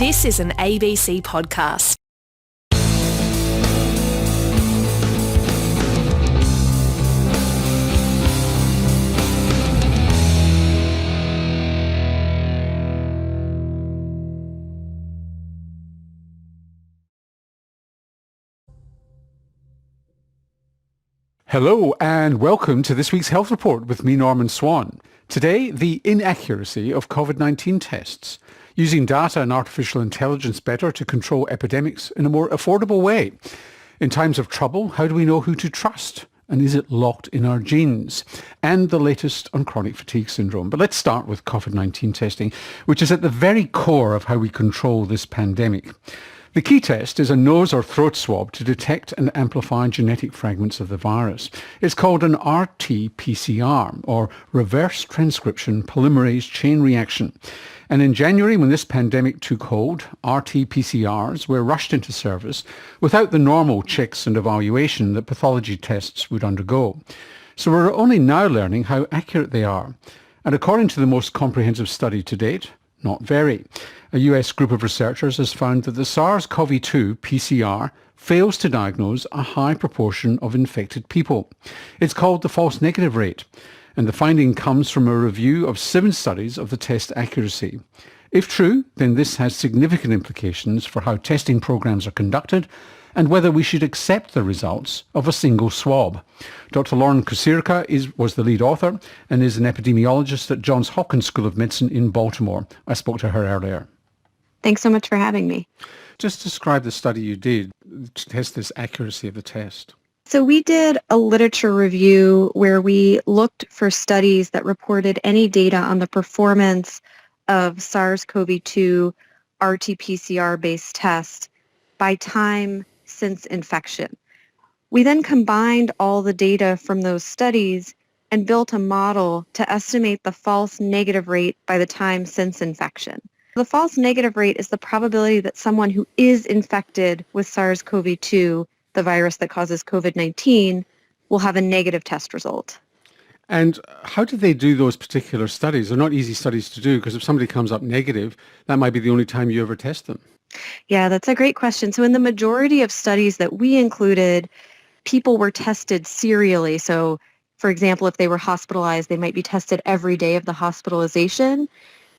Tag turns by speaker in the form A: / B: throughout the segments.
A: This is an ABC podcast.
B: Hello and welcome to this week's Health Report with me, Norman Swan. Today, the inaccuracy of COVID-19 tests, using data and artificial intelligence better to control epidemics in a more affordable way. In times of trouble, how do we know who to trust? And is it locked in our genes? And the latest on chronic fatigue syndrome. But let's start with COVID-19 testing, which is at the very core of how we control this pandemic. The key test is a nose or throat swab to detect and amplify genetic fragments of the virus. It's called an RT-PCR, or reverse transcription polymerase chain reaction. And in January, when this pandemic took hold, RT-PCRs were rushed into service without the normal checks and evaluation that pathology tests would undergo. So we're only now learning how accurate they are. And according to the most comprehensive study to date, not very. A US group of researchers has found that the SARS-CoV-2 PCR fails to diagnose a high proportion of infected people. It's called the false negative rate, and the finding comes from a review of 7 studies of the test accuracy. If true, then this has significant implications for how testing programs are conducted and whether we should accept the results of a single swab. Dr. Lauren Kusirka was the lead author and is an epidemiologist at Johns Hopkins School of Medicine in Baltimore. I spoke to her earlier.
C: Thanks so much for having me.
B: Just describe the study you did to test this accuracy of the test.
C: So we did a literature review where we looked for studies that reported any data on the performance of SARS-CoV-2 RT-PCR-based tests by time since infection. We then combined all the data from those studies and built a model to estimate the false negative rate by the time since infection. The false negative rate is the probability that someone who is infected with SARS-CoV-2, the virus that causes COVID-19, will have a negative test result.
B: And how did they do those particular studies? They're not easy studies to do because if somebody comes up negative, that might be the only time you ever test them.
C: Yeah, that's a great question. So in the majority of studies that we included, people were tested serially. So, for example, if they were hospitalized, they might be tested every day of the hospitalization.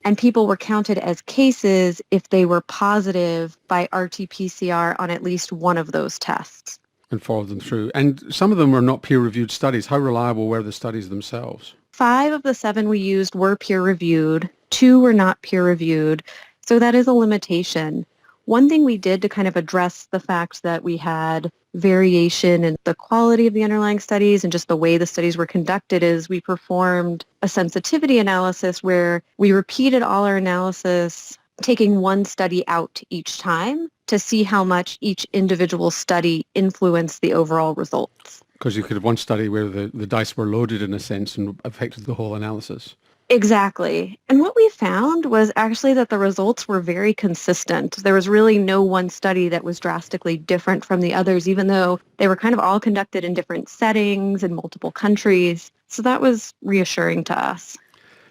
C: And people were counted as cases if they were positive by RT-PCR on at least one of those tests.
B: And followed them through. And some of them were not peer-reviewed studies. How reliable were the studies themselves? 5
C: of the 7 we used were peer-reviewed. 2 were not peer-reviewed. So that is a limitation. One thing we did to kind of address the fact that we had variation in the quality of the underlying studies and just the way the studies were conducted is we performed a sensitivity analysis where we repeated all our analysis, taking one study out each time to see how much each individual study influenced the overall results.
B: Because you could have one study where the dice were loaded in a sense and affected the whole analysis.
C: Exactly. And what we found was actually that the results were very consistent. There was really no one study that was drastically different from the others, even though they were kind of all conducted in different settings in multiple countries. So that was reassuring to us.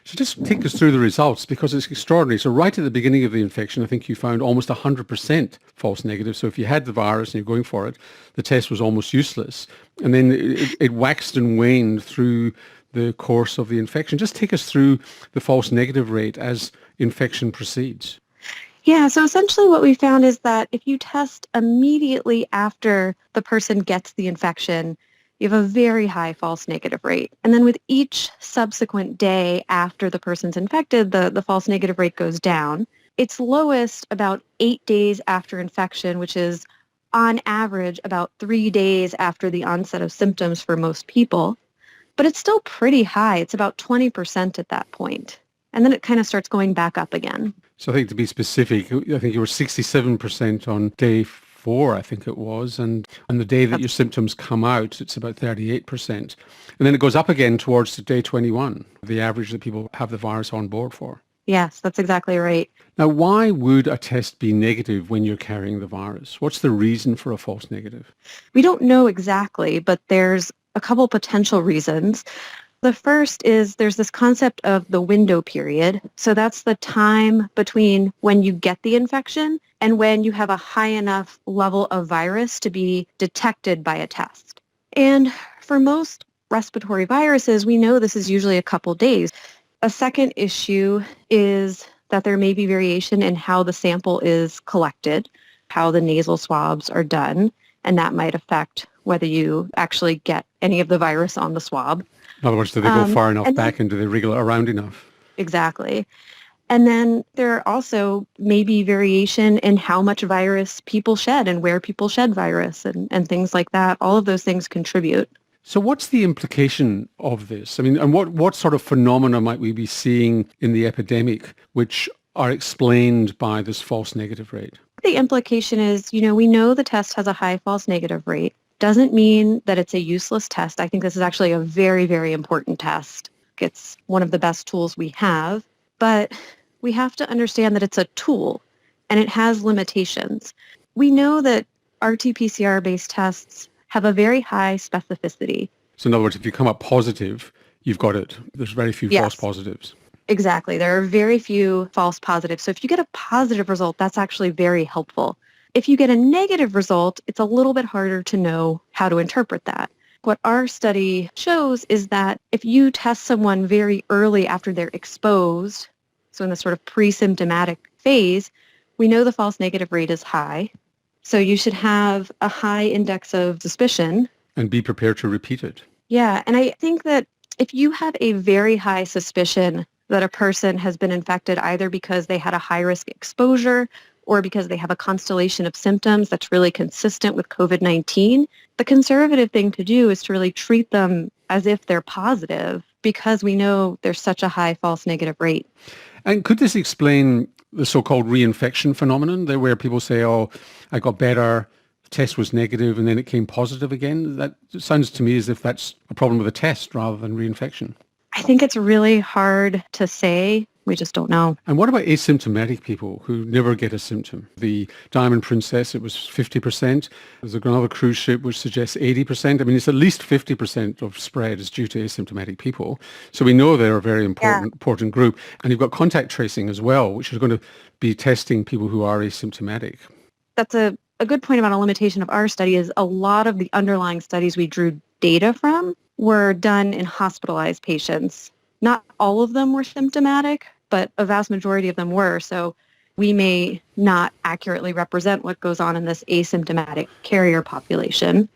B: So just take us through the results because it's extraordinary. So right at the beginning of the infection, I think you found almost 100% false negative. So if you had the virus and you're going for it, the test was almost useless. And then it waxed and waned through the course of the infection. Just take us through the false negative rate as infection proceeds.
C: Yeah, so essentially what we found is that if you test immediately after the person gets the infection, you have a very high false negative rate. And then with each subsequent day after the person's infected, the false negative rate goes down. It's lowest about 8 days after infection, which is on average about 3 days after the onset of symptoms for most people. But it's still pretty high. It's about 20% at that point. And then it kind of starts going back up again.
B: So I think to be specific, I think you were 67% on day 4, I think it was. And on the day that your symptoms come out, it's about 38%. And then it goes up again towards day 21, the average that people have the virus on board for.
C: Yes, that's exactly right.
B: Now, why would a test be negative when you're carrying the virus? What's the reason for a false negative?
C: We don't know exactly, but there's a couple potential reasons. The first is there's this concept of the window period. So that's the time between when you get the infection and when you have a high enough level of virus to be detected by a test. And for most respiratory viruses, we know this is usually a couple days. A second issue is that there may be variation in how the sample is collected, how the nasal swabs are done, and that might affect whether you actually get any of the virus on the swab.
B: In other words, do they go far enough back and do they wriggle it around enough?
C: Exactly. And then there also may be variation in how much virus people shed and where people shed virus and things like that. All of those things contribute.
B: So what's the implication of this? I mean, and what sort of phenomena might we be seeing in the epidemic which are explained by this false negative rate?
C: The implication is, we know the test has a high false negative rate. Doesn't mean that it's a useless test. I think this is actually a very, very important test. It's one of the best tools we have, but we have to understand that it's a tool and it has limitations. We know that RT-PCR-based tests have a very high specificity.
B: So in other words, if you come up positive, you've got it. There's very few false positives.
C: Exactly. There are very few false positives. So if you get a positive result, that's actually very helpful. If you get a negative result, it's a little bit harder to know how to interpret that. What our study shows is that if you test someone very early after they're exposed, so in the sort of pre-symptomatic phase, we know the false negative rate is high. So you should have a high index of suspicion.
B: And be prepared to repeat it.
C: Yeah, and I think that if you have a very high suspicion that a person has been infected either because they had a high-risk exposure or because they have a constellation of symptoms that's really consistent with COVID-19, the conservative thing to do is to really treat them as if they're positive because we know there's such a high false negative rate.
B: And could this explain the so-called reinfection phenomenon, there where people say, oh, I got better, the test was negative, and then it came positive again? That sounds to me as if that's a problem with the test rather than reinfection.
C: I think it's really hard to say. We just don't know.
B: And what about asymptomatic people who never get a symptom? The Diamond Princess, it was 50%. There's another cruise ship which suggests 80%. I mean, it's at least 50% of spread is due to asymptomatic people. So we know they're a very important group. And you've got contact tracing as well, which is going to be testing people who are asymptomatic.
C: That's a good point about a limitation of our study is a lot of the underlying studies we drew data from were done in hospitalized patients. Not all of them were symptomatic, but a vast majority of them were. So we may not accurately represent what goes on in this asymptomatic carrier population.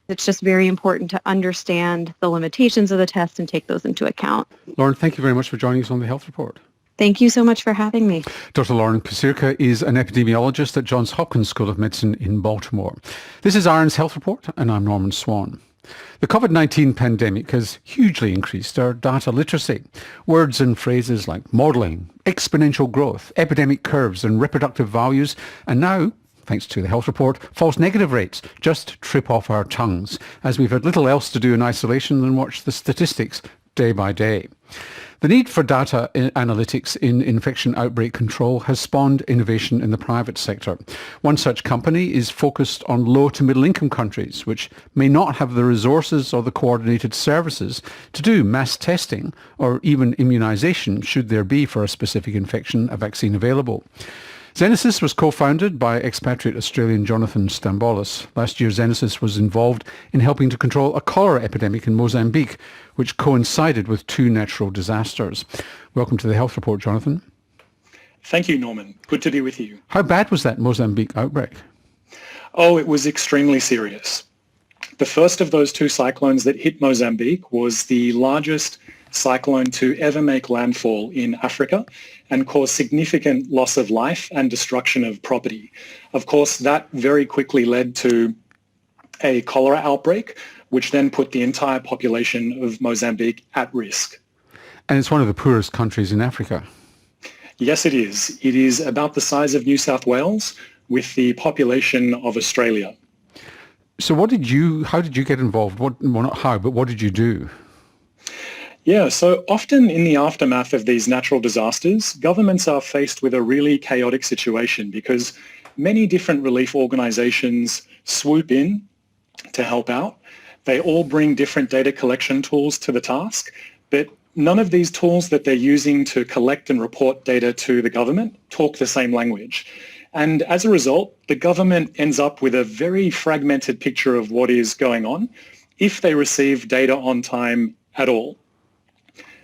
C: It's just very important to understand the limitations of the test and take those into account.
B: Lauren, thank you very much for joining us on the Health Report.
C: Thank you so much for having me.
B: Dr. Lauren Pasirka is an epidemiologist at Johns Hopkins School of Medicine in Baltimore. This is Ireland's Health Report, and I'm Norman Swan. The COVID-19 pandemic has hugely increased our data literacy. Words and phrases like modelling, exponential growth, epidemic curves and reproductive values, and now, thanks to the Health Report, false negative rates just trip off our tongues as we've had little else to do in isolation than watch the statistics day by day. The need for data analytics in infection outbreak control has spawned innovation in the private sector. One such company is focused on low to middle income countries, which may not have the resources or the coordinated services to do mass testing or even immunisation should there be for a specific infection a vaccine available. Xenesis was co-founded by expatriate Australian Jonathan Stambolis. Last year, Xenesis was involved in helping to control a cholera epidemic in Mozambique, which coincided with two natural disasters. Welcome to the Health Report, Jonathan.
D: Thank you, Norman. Good to be with you.
B: How bad was that Mozambique outbreak?
D: Oh, it was extremely serious. The first of those two cyclones that hit Mozambique was the largest cyclone to ever make landfall in Africa and cause significant loss of life and destruction of property. Of course, that very quickly led to a cholera outbreak, which then put the entire population of Mozambique at risk.
B: And it's one of the poorest countries in Africa.
D: Yes, it is. It is about the size of New South Wales with the population of Australia.
B: So how did you get involved? Not how, but what did you do?
D: Yeah, so often in the aftermath of these natural disasters, governments are faced with a really chaotic situation because many different relief organisations swoop in to help out. They all bring different data collection tools to the task, But none of these tools that they're using to collect and report data to the government talk the same language. And as a result, the government ends up with a very fragmented picture of what is going on if they receive data on time at all.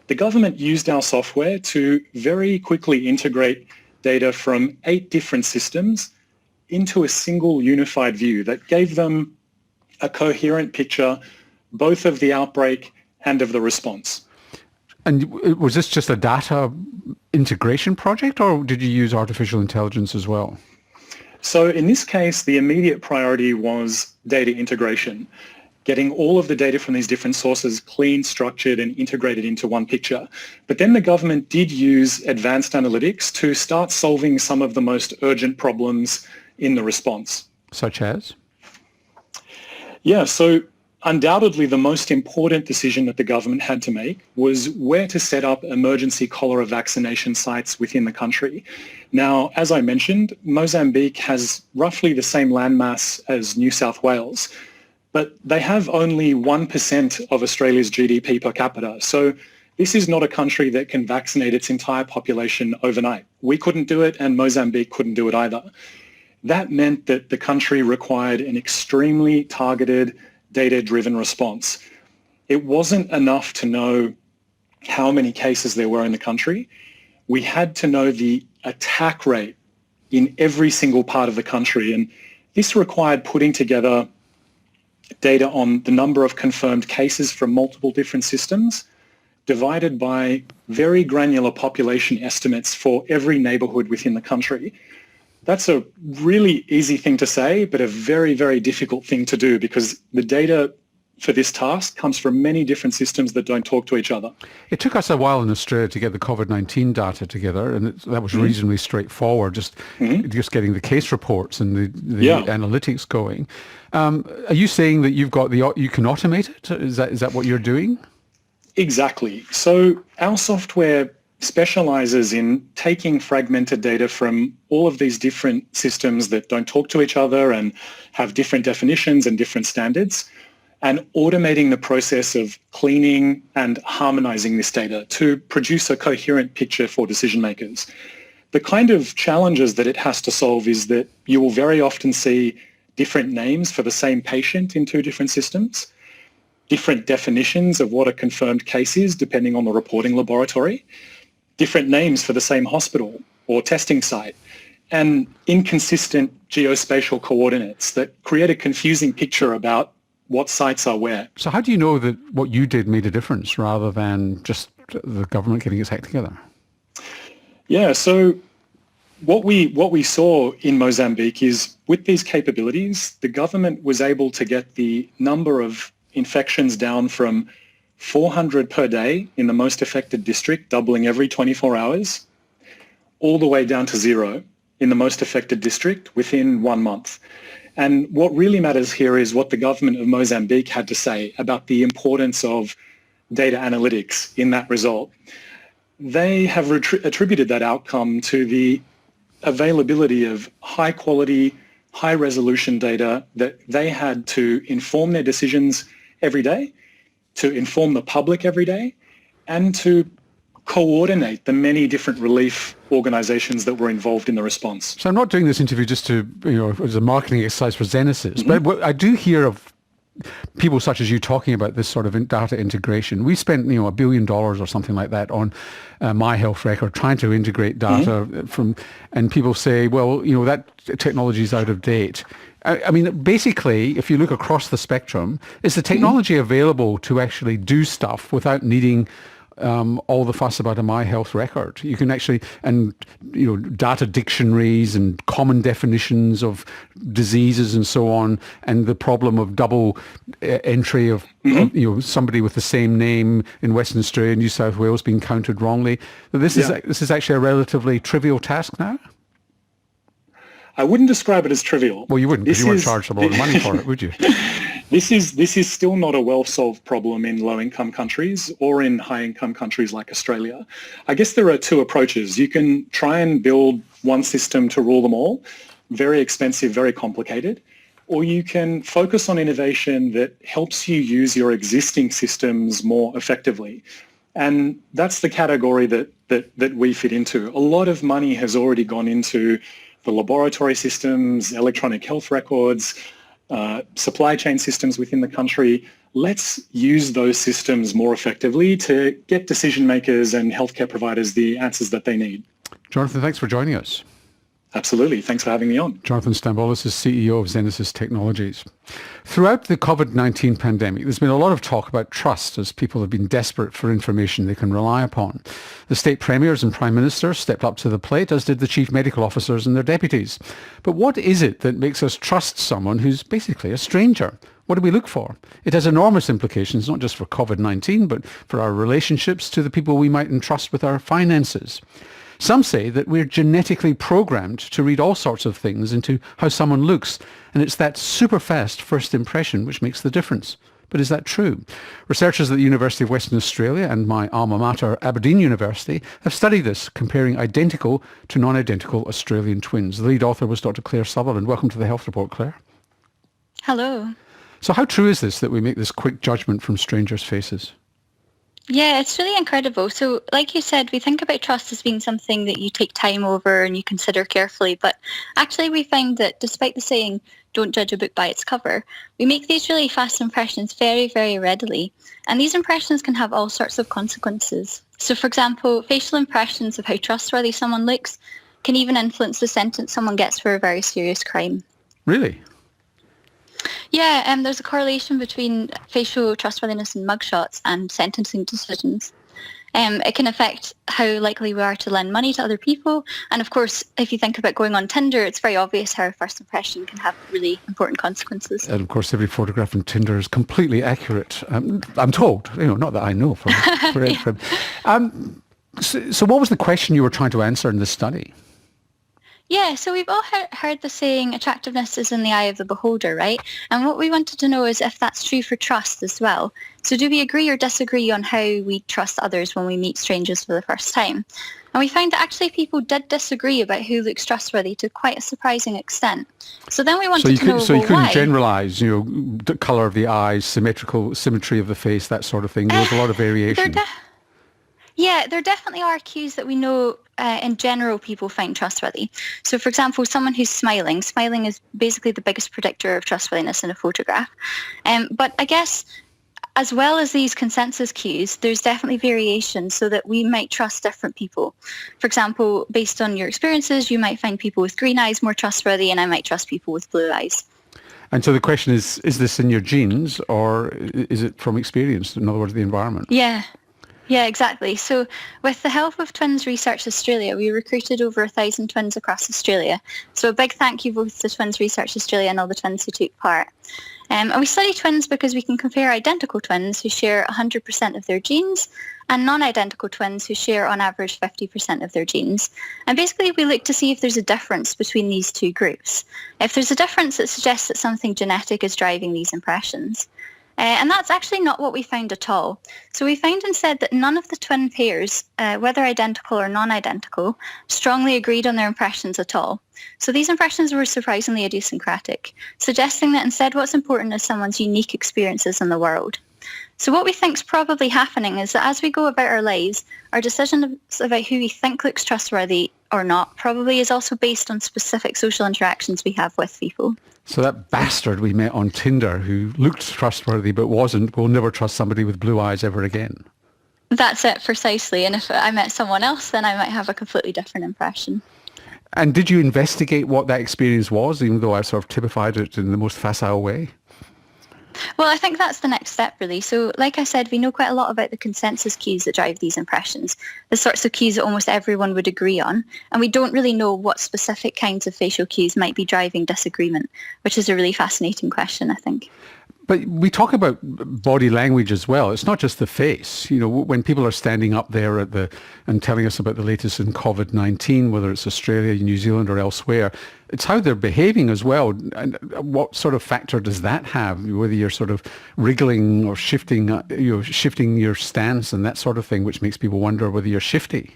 D: The government used our software to very quickly integrate data from 8 different systems into a single unified view that gave them a coherent picture both of the outbreak and of the response.
B: And was this just a data integration project, or did you use artificial intelligence as well?
D: So in this case, the immediate priority was data integration, getting all of the data from these different sources clean, structured, and integrated into one picture. But then the government did use advanced analytics to start solving some of the most urgent problems in the response.
B: Such as?
D: Yeah, so undoubtedly the most important decision that the government had to make was where to set up emergency cholera vaccination sites within the country. Now, as I mentioned, Mozambique has roughly the same landmass as New South Wales, but they have only 1% of Australia's GDP per capita. So this is not a country that can vaccinate its entire population overnight. We couldn't do it, and Mozambique couldn't do it either. That meant that the country required an extremely targeted, data-driven response. It wasn't enough to know how many cases there were in the country. We had to know the attack rate in every single part of the country, and this required putting together data on the number of confirmed cases from multiple different systems, divided by very granular population estimates for every neighbourhood within the country. That's a really easy thing to say, but a very, very difficult thing to do because the data for this task comes from many different systems that don't talk to each other.
B: It took us a while in Australia to get the COVID-19 data together, and that was reasonably straightforward, just getting the case reports and the analytics going. Are you saying that you can automate it? Is that what you're doing?
D: Exactly. So our software specializes in taking fragmented data from all of these different systems that don't talk to each other and have different definitions and different standards, and automating the process of cleaning and harmonizing this data to produce a coherent picture for decision makers. The kind of challenges that it has to solve is that you will very often see different names for the same patient in 2 different systems, different definitions of what a confirmed case is depending on the reporting laboratory, different names for the same hospital or testing site, and inconsistent geospatial coordinates that create a confusing picture about what sites are where.
B: So how do you know that what you did made a difference rather than just the government getting its act together?
D: Yeah, so what we saw in Mozambique is with these capabilities, the government was able to get the number of infections down from 400 per day in the most affected district, doubling every 24 hours, all the way down to 0 in the most affected district within 1 month. And what really matters here is what the government of Mozambique had to say about the importance of data analytics in that result. They have attributed that outcome to the availability of high quality, high resolution data that they had to inform their decisions every day, to inform the public every day, and to coordinate the many different relief organisations that were involved in the response.
B: So I'm not doing this interview just to, as a marketing exercise for Genesis, but what I do hear of people such as you talking about this sort of data integration. We spent, $1 billion or something like that on My Health Record trying to integrate data and people say, well, that technology is out of date. I mean, basically, if you look across the spectrum, is the technology available to actually do stuff without needing all the fuss about a My Health Record? You can actually, data dictionaries and common definitions of diseases and so on, and the problem of double entry of somebody with the same name in Western Australia, New South Wales being counted wrongly. This is actually a relatively trivial task now?
D: I wouldn't describe it as trivial.
B: Well, you wouldn't, because you weren't charged a lot of money for it, would you?
D: This is still not a well-solved problem in low-income countries or in high-income countries like Australia. I guess there are 2 approaches. You can try and build one system to rule them all, very expensive, very complicated, or you can focus on innovation that helps you use your existing systems more effectively. And that's the category that we fit into. A lot of money has already gone into the laboratory systems, electronic health records, supply chain systems within the country. Let's use those systems more effectively to get decision makers and healthcare providers the answers that they need.
B: Jonathan, thanks for joining us.
D: Absolutely. Thanks for having me on.
B: Jonathan Stambolis is CEO of Zenesis Technologies. Throughout the COVID-19 pandemic, there's been a lot of talk about trust as people have been desperate for information they can rely upon. The state premiers and prime ministers stepped up to the plate, as did the chief medical officers and their deputies. But what is it that makes us trust someone who's basically a stranger? What do we look for? It has enormous implications, not just for COVID-19, but for our relationships to the people we might entrust with our finances. Some say that we're genetically programmed to read all sorts of things into how someone looks, and it's that super fast first impression which makes the difference. But is that true? Researchers at the University of Western Australia and my alma mater, Aberdeen University, have studied this, comparing identical to non-identical Australian twins. The lead author was Dr. Claire Sutherland. Welcome to the Health Report, Claire.
E: Hello.
B: So how true is this that we make this quick judgment from strangers' faces?
E: Yeah, it's really incredible. So like you said, we think about trust as being something that you take time over and you consider carefully. But actually we find that despite the saying, don't judge a book by its cover, we make these really fast impressions very, very readily. And these impressions can have all sorts of consequences. So for example, facial impressions of how trustworthy someone looks can even influence the sentence someone gets for a very serious crime.
B: Really?
E: Yeah, there's a correlation between facial trustworthiness in mugshots and sentencing decisions. It can affect how likely we are to lend money to other people. And of course, if you think about going on Tinder, it's very obvious how a first impression can have really important consequences.
B: And of course, every photograph on Tinder is completely accurate. I'm told, not that I know from. So what was the question you were trying to answer in this study?
E: Yeah, so we've all heard the saying, attractiveness is in the eye of the beholder, right? And what we wanted to know is if that's true for trust as well. So do we agree or disagree on how we trust others when we meet strangers for the first time? And we found that actually people did disagree about who looks trustworthy to quite a surprising extent. So then we wanted to know,
B: So you couldn't
E: why?
B: generalise, the colour of the eyes, symmetry of the face, that sort of thing. There was a lot of variation.
E: There definitely are cues that we know in general people find trustworthy. So for example, someone who's smiling is basically the biggest predictor of trustworthiness in a photograph. But I guess as well as these consensus cues, there's definitely variation so that we might trust different people. For example, based on your experiences, you might find people with green eyes more trustworthy and I might trust people with blue eyes.
B: And so the question is this in your genes or is it from experience? In other words, the environment?
E: Yeah, exactly. So with the help of Twins Research Australia, we recruited over 1,000 twins across Australia. So a big thank you both to Twins Research Australia and all the twins who took part. And we study twins because we can compare identical twins who share 100% of their genes and non-identical twins who share on average 50% of their genes. And basically we look to see if there's a difference between these two groups. If there's a difference, it suggests that something genetic is driving these impressions. And that's actually not what we found at all. So we found instead that none of the twin pairs, whether identical or non-identical, strongly agreed on their impressions at all. So these impressions were surprisingly idiosyncratic, suggesting that instead what's important is someone's unique experiences in the world. So what we think is probably happening is that as we go about our lives, our decisions about who we think looks trustworthy or not probably is also based on specific social interactions we have with people.
B: So that bastard we met on Tinder who looked trustworthy but wasn't will never trust somebody with blue eyes ever again.
E: That's it, precisely. And if I met someone else, then I might have a completely different impression.
B: And did you investigate what that experience was, even though I sort of typified it in the most facile way?
E: Well, I think that's the next step, really. So, like I said, we know quite a lot about the consensus cues that drive these impressions, the sorts of cues that almost everyone would agree on, and we don't really know what specific kinds of facial cues might be driving disagreement, which is a really fascinating question, I think.
B: But we talk about body language as well. It's not just the face. When people are standing up there and telling us about the latest in COVID-19, whether it's Australia, New Zealand or elsewhere, it's how they're behaving as well. And what sort of factor does that have? Whether you're sort of wriggling or shifting your stance and that sort of thing, which makes people wonder whether you're shifty.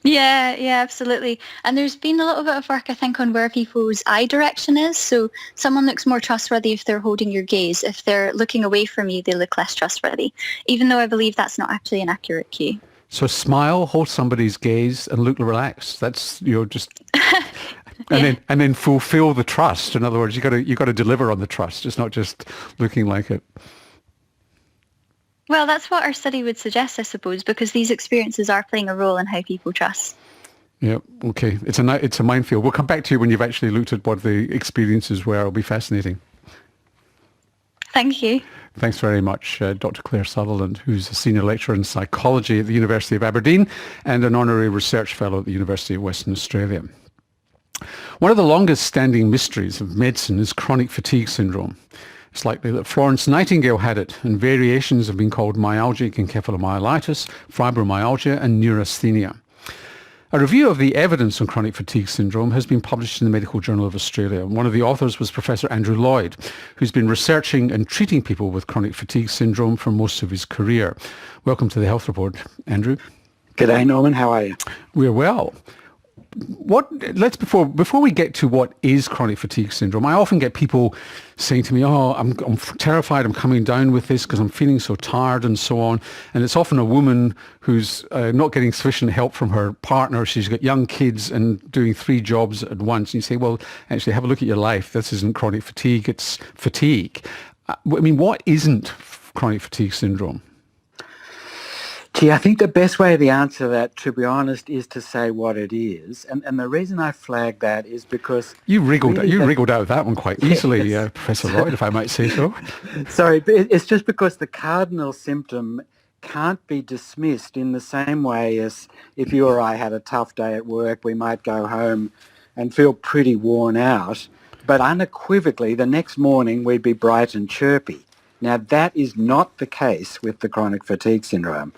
E: Yeah, absolutely. And there's been a little bit of work, I think, on where people's eye direction is. So someone looks more trustworthy if they're holding your gaze. If they're looking away from you, they look less trustworthy, even though I believe that's not actually an accurate cue.
B: So smile, hold somebody's gaze, and look relaxed. That's just, and then fulfill the trust. In other words, you got to deliver on the trust. It's not just looking like it.
E: Well, that's what our study would suggest, I suppose, because these experiences are playing a role in how people trust.
B: Yeah, okay. It's a minefield. We'll come back to you when you've actually looked at what the experiences were. It'll be fascinating.
E: Thank you.
B: Thanks very much, Dr. Claire Sutherland, who's a senior lecturer in psychology at the University of Aberdeen and an honorary research fellow at the University of Western Australia. One of the longest standing mysteries of medicine is chronic fatigue syndrome. It's likely that Florence Nightingale had it, and variations have been called myalgic encephalomyelitis, fibromyalgia and neurasthenia. A review of the evidence on chronic fatigue syndrome has been published in the Medical Journal of Australia. One of the authors was Professor Andrew Lloyd, who's been researching and treating people with chronic fatigue syndrome for most of his career. Welcome to the Health Report, Andrew.
F: G'day, Norman. How are you?
B: We're well. Before we get to what is chronic fatigue syndrome, I often get people saying to me, I'm terrified, I'm coming down with this because I'm feeling so tired and so on. And it's often a woman who's not getting sufficient help from her partner. She's got young kids and doing 3 jobs at once. And you say, well, actually, have a look at your life. This isn't chronic fatigue, it's fatigue. What isn't chronic fatigue syndrome?
F: Gee, I think the best way to answer that, to be honest, is to say what it is. And the reason I flag that is because... You wriggled
B: out that one quite easily, yes. Professor Lloyd, if I might say so.
F: Sorry, but it's just because the cardinal symptom can't be dismissed in the same way as if you or I had a tough day at work, we might go home and feel pretty worn out, but unequivocally the next morning we'd be bright and chirpy. Now, that is not the case with the chronic fatigue syndrome.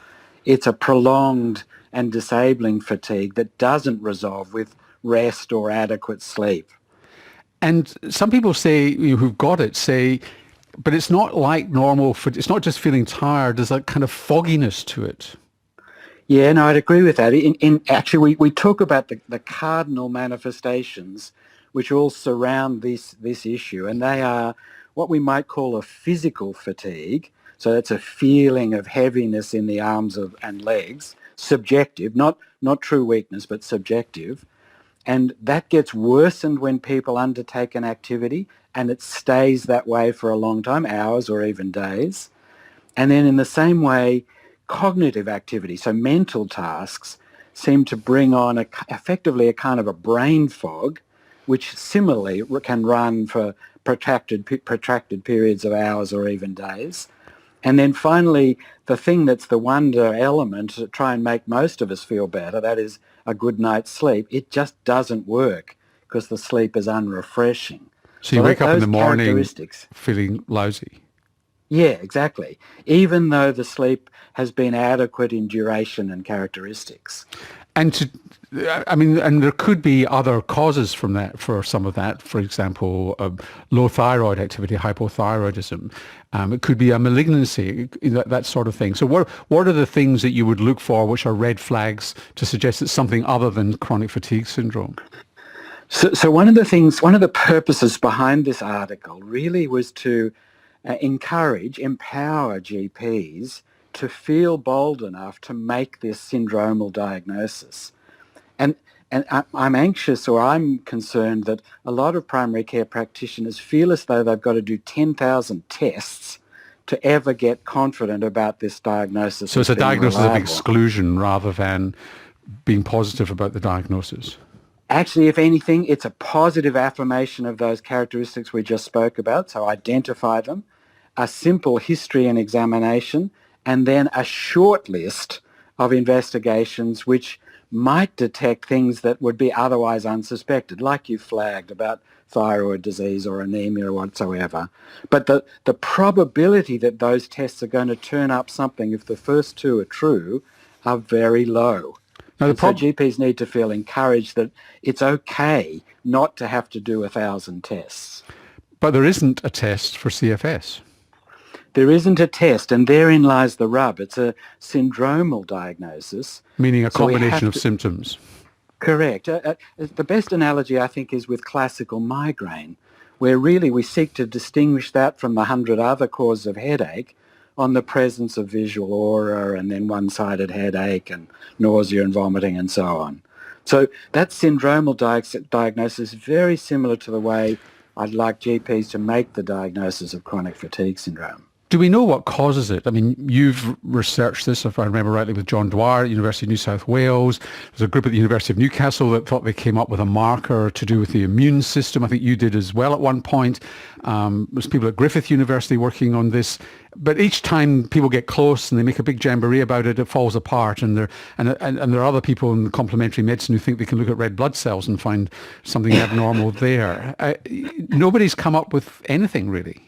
F: It's a prolonged and disabling fatigue that doesn't resolve with rest or adequate sleep.
B: And some people say, who've got it, say, but it's not like normal, it's not just feeling tired, there's a kind of fogginess to it.
F: Yeah, no, I'd agree with that. Actually, we talk about the cardinal manifestations which all surround this issue, and they are what we might call a physical fatigue. So that's a feeling of heaviness in the arms and legs, subjective, not true weakness, but subjective. And that gets worsened when people undertake an activity, and it stays that way for a long time, hours or even days. And then in the same way, cognitive activity, so mental tasks, seem to bring on effectively a kind of a brain fog, which similarly can run for protracted periods of hours or even days. And then finally, the thing that's the wonder element to try and make most of us feel better, that is a good night's sleep, it just doesn't work because the sleep is unrefreshing.
B: So you wake up in the morning feeling lousy.
F: Yeah, exactly. Even though the sleep has been adequate in duration and characteristics.
B: And there could be other causes from that, for some of that. For example, low thyroid activity, hypothyroidism. It could be a malignancy, that sort of thing. So what are the things that you would look for which are red flags to suggest it's something other than chronic fatigue syndrome?
F: So one of the purposes behind this article really was to empower GPs to feel bold enough to make this syndromal diagnosis. And I'm anxious, or I'm concerned that a lot of primary care practitioners feel as though they've got to do 10,000 tests to ever get confident about this diagnosis.
B: So it's a diagnosis of exclusion rather than being positive about the diagnosis.
F: Actually, if anything, it's a positive affirmation of those characteristics we just spoke about. So identify them, a simple history and examination, and then a short list of investigations which might detect things that would be otherwise unsuspected, like you flagged about thyroid disease or anemia or whatsoever. But the probability that those tests are going to turn up something, if the first 2 are true, are very low. So GPs need to feel encouraged that it's okay not to have to do 1,000 tests.
B: But there isn't a test for CFS.
F: There isn't a test, and therein lies the rub. It's a syndromal diagnosis.
B: Meaning a
F: So we
B: combination
F: have
B: of symptoms.
F: Correct. The best analogy, I think, is with classical migraine, where really we seek to distinguish that from the 100 other causes of headache on the presence of visual aura and then one-sided headache and nausea and vomiting and so on. So that syndromal diagnosis is very similar to the way I'd like GPs to make the diagnosis of chronic fatigue syndrome.
B: Do we know what causes it? I mean, you've researched this, if I remember rightly, with John Dwyer at University of New South Wales. There's a group at the University of Newcastle that thought they came up with a marker to do with the immune system. I think you did as well at one point. There's people at Griffith University working on this. But each time people get close and they make a big jamboree about it, it falls apart. And there are other people in complementary medicine who think they can look at red blood cells and find something abnormal there. Nobody's come up with anything, really.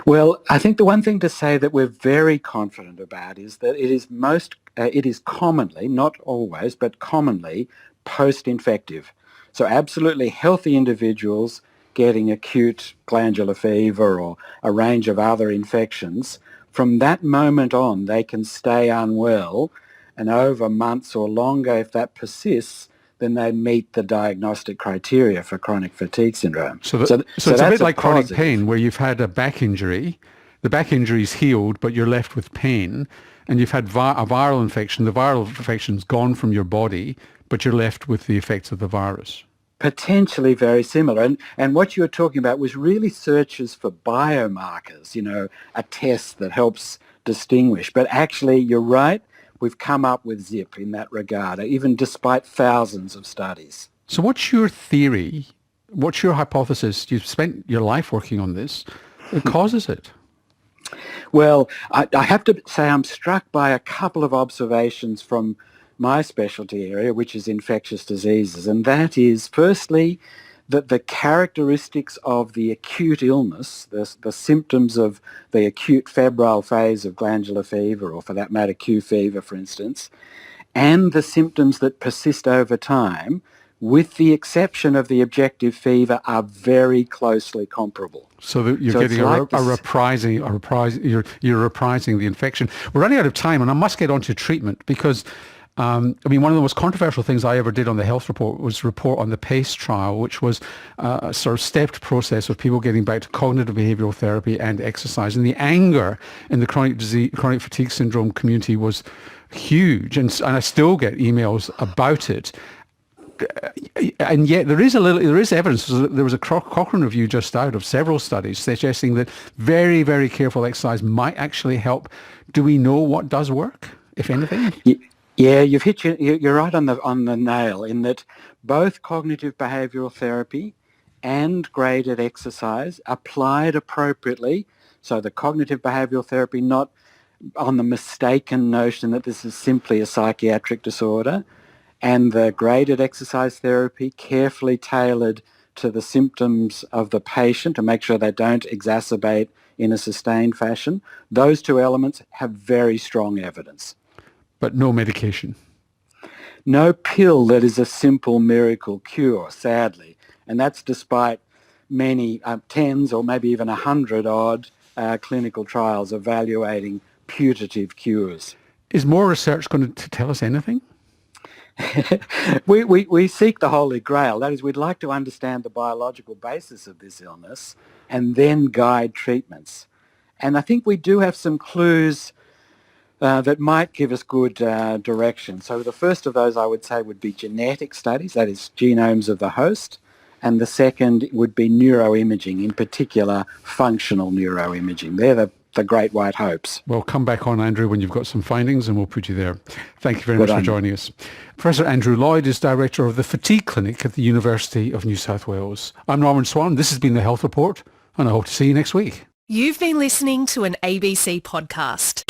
F: Well, I think the one thing to say that we're very confident about is that it is commonly, not always, but commonly post-infective. So absolutely healthy individuals getting acute glandular fever or a range of other infections, from that moment on they can stay unwell, and over months or longer, if that persists, then they meet the diagnostic criteria for chronic fatigue syndrome.
B: So it's a bit like chronic pain, where you've had a back injury, the back injury's healed, but you're left with pain, and you've had a viral infection. The viral infection's gone from your body, but you're left with the effects of the virus.
F: Potentially very similar. And what you were talking about was really searches for biomarkers, a test that helps distinguish. But actually, you're right, we've come up with zip in that regard, even despite thousands of studies.
B: So what's your theory? What's your hypothesis? You've spent your life working on this. What causes it?
F: Well, I have to say I'm struck by a couple of observations from my specialty area, which is infectious diseases, and that is, firstly, that the characteristics of the acute illness, the symptoms of the acute febrile phase of glandular fever, or for that matter, Q fever, for instance, and the symptoms that persist over time, with the exception of the objective fever, are very closely comparable.
B: So that you're getting you're reprising the infection. We're running out of time, and I must get on to treatment because one of the most controversial things I ever did on the health report was report on the PACE trial, which was a sort of stepped process of people getting back to cognitive behavioural therapy and exercise. And the anger in the chronic fatigue syndrome community was huge, and I still get emails about it. And yet there is evidence. There was a Cochrane review just out of several studies suggesting that very, very careful exercise might actually help. Do we know what does work, if anything?
F: Yeah, you're right on the nail in that both cognitive behavioural therapy and graded exercise applied appropriately. So the cognitive behavioural therapy, not on the mistaken notion that this is simply a psychiatric disorder, and the graded exercise therapy carefully tailored to the symptoms of the patient to make sure they don't exacerbate in a sustained fashion. Those two elements have very strong evidence.
B: But no medication?
F: No pill that is a simple miracle cure, sadly. And that's despite many tens or maybe even 100-odd clinical trials evaluating putative cures.
B: Is more research going to tell us anything?
F: We seek the Holy Grail. That is, we'd like to understand the biological basis of this illness and then guide treatments. And I think we do have some clues that might give us good direction. So the first of those, I would say, would be genetic studies, that is genomes of the host, and the second would be neuroimaging, in particular functional neuroimaging. They're the great white hopes.
B: Well, come back on, Andrew, when you've got some findings and we'll put you there. Thank you very much for joining us. Professor Andrew Lloyd is Director of the Fatigue Clinic at the University of New South Wales. I'm Norman Swan. This has been The Health Report, and I hope to see you next week.
A: You've been listening to an ABC podcast.